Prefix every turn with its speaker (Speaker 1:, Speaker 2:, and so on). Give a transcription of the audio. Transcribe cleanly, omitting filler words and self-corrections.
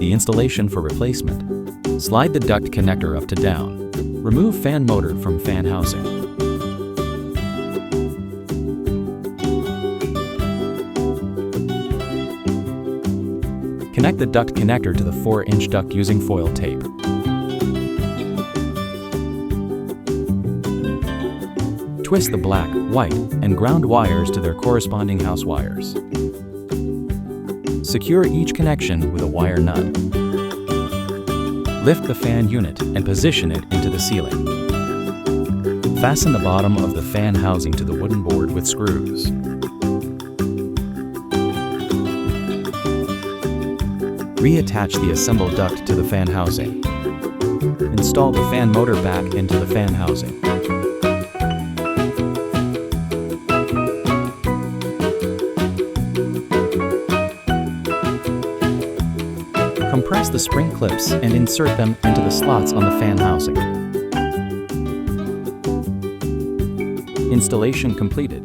Speaker 1: the installation for replacement. Slide the duct connector up to down. Remove fan motor from fan housing. Connect the duct connector to the 4-inch duct using foil tape. Twist the black, white, and ground wires to their corresponding house wires. Secure each connection with a wire nut. Lift the fan unit and position it into the ceiling. Fasten the bottom of the fan housing to the wooden board with screws. Reattach the assembled duct to the fan housing. Install the fan motor back into the fan housing. Compress the spring clips and insert them into the slots on the fan housing. Installation completed.